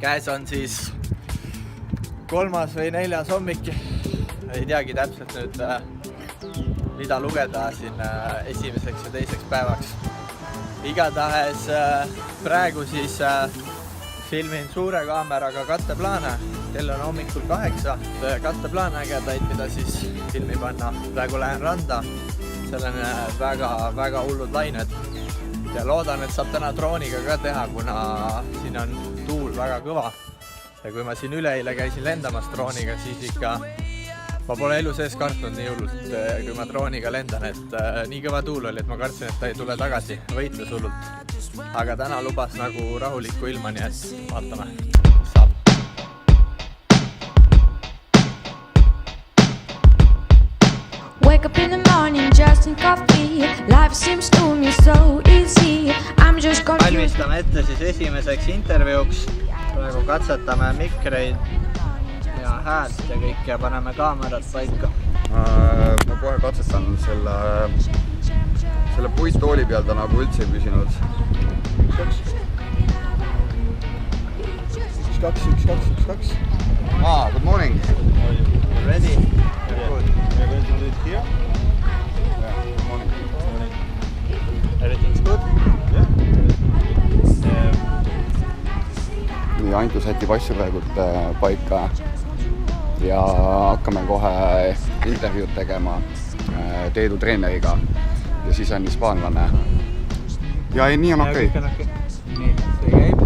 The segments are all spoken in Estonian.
Käes on siis 3. või 4. hommik. Ei teagi täpselt nüüd, mida lugeda siin esimeseks ja teiseks päevaks. Igatahes praegu siis filmin suure kaameraga katteplaane. Kell on hommikul 8. Katteplaane ägedaid, mida siis filmi panna. Praegu lähen randa. Seal on väga hullud lained. Ja loodan, et saab täna drooniga ka teha, kuna siin on tuul väga kõva. Ja kui ma siin üleeile käisin lendamas drooniga, siis ikka ma pole elu sees kartnud nii hullult, kui ma drooniga lendan, et nii kõva tuul oli, et ma kartsin, et ta ei tule tagasi, võitles hullult. Aga täna lubas nagu rahulikku ilma, nii et vaatame. Wake up in the morning, just in coffee. Life seems to me so easy. I'm just confused. Valmistame ette siis esimeseks intervjuuks. Praegu katsetame mikreid ja häält ja kõik ja paneme kaamerad paika. Ma kohe katsetan selle puittooli peal ta nagu üldse ei püsinud. 1-2. Good morning. Ready? Good. We're going to do it here. Yeah, good morning. Everything's good? Yeah. Nii, Antu sätib asju praegult paika ja hakkame kohe intervjuud tegema Teedu treeneriga ja siis on hispaanlane. Ja ei, nii on okei. Nii, see käib.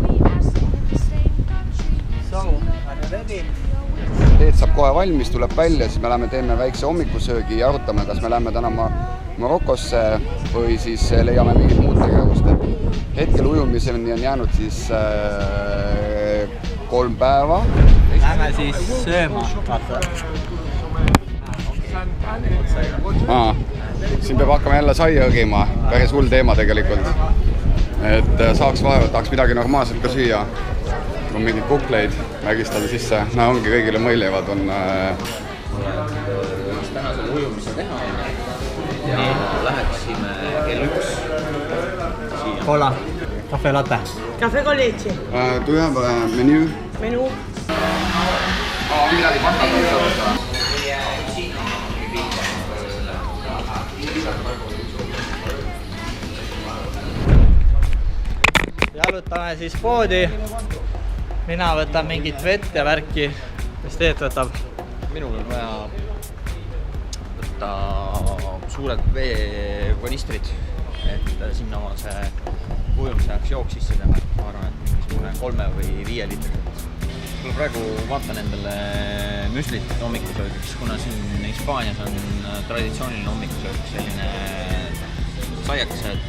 So, on you ready? Teed saab kohe valmis, tuleb välja, siis me läheme teeme väikse hommikusöögi ja arutame, kas me läheme täna Marokosse või siis leiame mingit muud tegevust. Hetkel ujumiseni on jäänud siis 3 päeva. Lähme siis sööma. Siin peab hakkama jälle saia õgima, päris hull teema tegelikult. Et saaks vaeva, tahaks midagi normaalselt ka süüa. On mingid kukleid vägistada sisse, ongi kõigile mõilevad on... Täna selle ujumise teha ja läheksime kell 1 siia. Cola, cafe latte. Caffè con leche. Do you have a menu? Menù. On midagi patatud saada. Jalutame siis poodi. Mina võtan mingit vett ja värki. Mis teed võtab? Minul on vaja võtta suured veekonistrid, et sinna oma see ujumise ajaks jook sisse teha. Ma arvan, et mingisugune 3 või 5 liitrit. Ma praegu vaatan endale müslit hommikusöögiks, kuna siin Hispaanias on traditsiooniline hommikusöög, selline saiakesed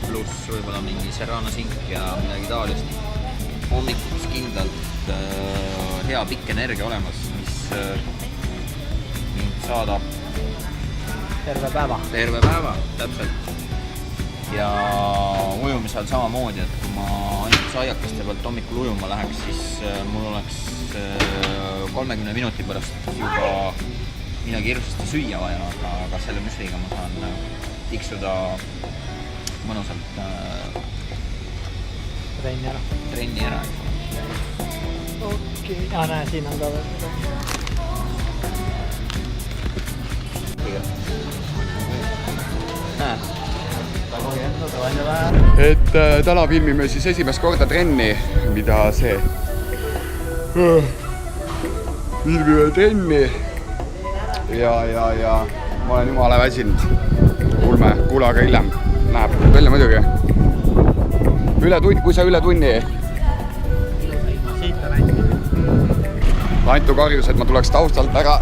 pluss võib-olla mingi serrano sink ja midagi taolist. Hommikuks kindlalt hea pikk energia olemas, mis mind saadab Terve päeva. Terve päeva, täpselt. Ja ujumisel samamoodi, et kui ma ainult saiakeste pealt hommikul ujuma läheks, siis mul oleks 30 minuti pärast juba midagi hirmsasti süüa vaja, aga selle müsliga ma saan tiksuda mõnusalt trenni ära. Okei. Näe, siin on ka veel. Et täna filmime siis esimest korda trenni, mida see filmime trenni ja ma olen jumala väsinud. Ulme, kuule aga hiljem läheb välja muidugi. Kui sa üle tunni Antu karjus, et ma tuleks taustalt ära.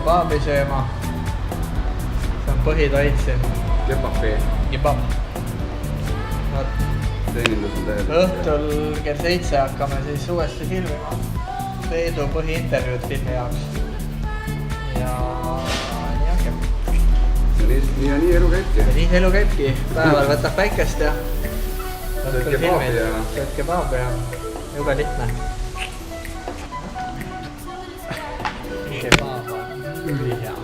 kebaabi sööma. See on põhitoit siin. Kebabi. Kebab. Teenindus on täielikult. Õhtul kell 7 hakkame siis uuesti filmima. Leedu põhiintervjuud filmi jaoks. Ja nii ongi. Nii elu käibki. Ja nii elu käibki. Päeval võtab päikest ja Sööd kebaabi ja... Sööd kebaabi ja jube lihtne. Kebaab on ülihea.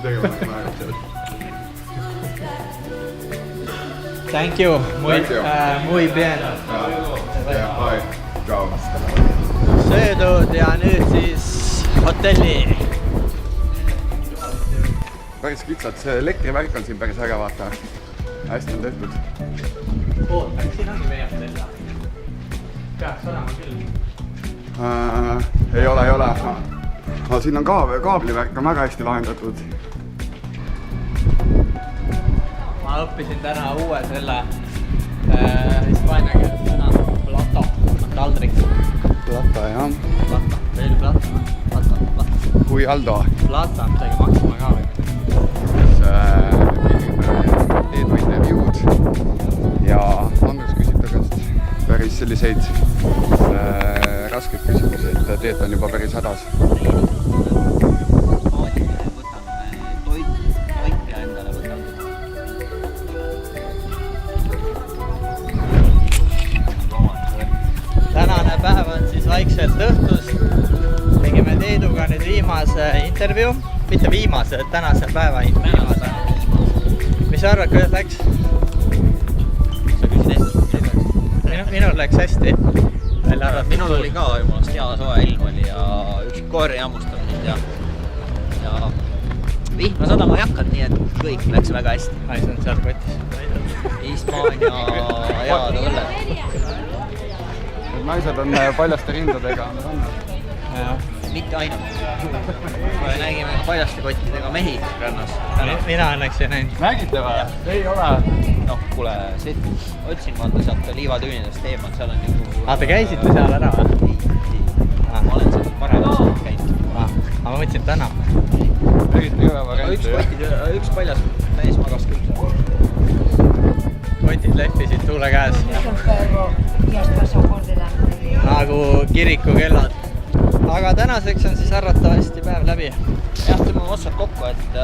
Tegevalt määrab. Thank you. Muy bien. Bye. Ciao. Söödud ja nüüd siis hotelli. Päris kitsad, see elektrivärk on siin päris äge, vaata. Hästi on tehtud. Ootaks, siin ongi meie hotell. Peaks olema küll. Ei ole. Aga siin on kaablivärk on väga hästi lahendatud. Ma õppisin täna uue selle hispaania keeles sõna plato, taldrik. Plata, jah. Plata, veel plata. Kui Aldo. Plata on midagi maksma ka või midagi. Teedu intervjuud ja Andrus küsib ta käest päris selliseid raskeid küsimusi, et Teet on juba päris hädas. Tänane päev on siis vaikselt õhtus. Tegime Teeduga nüüd viimase intervjuu. Mitte viimase, tänase päeva viimase. Mis sa arvad, kuidas läks? Sa küsid hästi? Minul läks hästi. Minul oli ka jumalast hea soe ilm oli ja üks koer jammustab mind ja vihma sadama ei hakanud, nii et kõik läks väga hästi. Ai, see on seal kotis. Hispaania head õlled. Need naised on paljaste rindadega. Mitte ainult. Me nägime paljaste kottidega mehi rannas. Mina õnneks ei näinud. Nägite või? Ei ole. Noh, kuule, otsin vaata sealt liivatüünidest eemalt, seal on ju... Te käisite seal ära või? Ei. Ma olen seal paremas käinud. Aga ma mõtlesin täna. Eriti jõve variant. Üks paljas täis magas küll seal. Kotid lehvisid tuule käes. Nagu kirikukellad. Aga tänaseks on siis arvatavasti päev läbi. Jah, tõmbame otsad kokku, et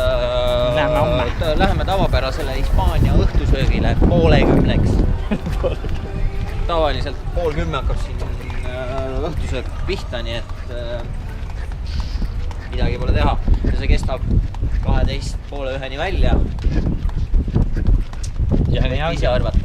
Läheme homme. läheme tavapärasele Hispaania õhtusöögile 9:30. Tavaliselt 9:30 hakkab siin õhtusöök pihta, nii et midagi pole teha. Ja see kestab 12:30 välja. Ja nii ise arvata.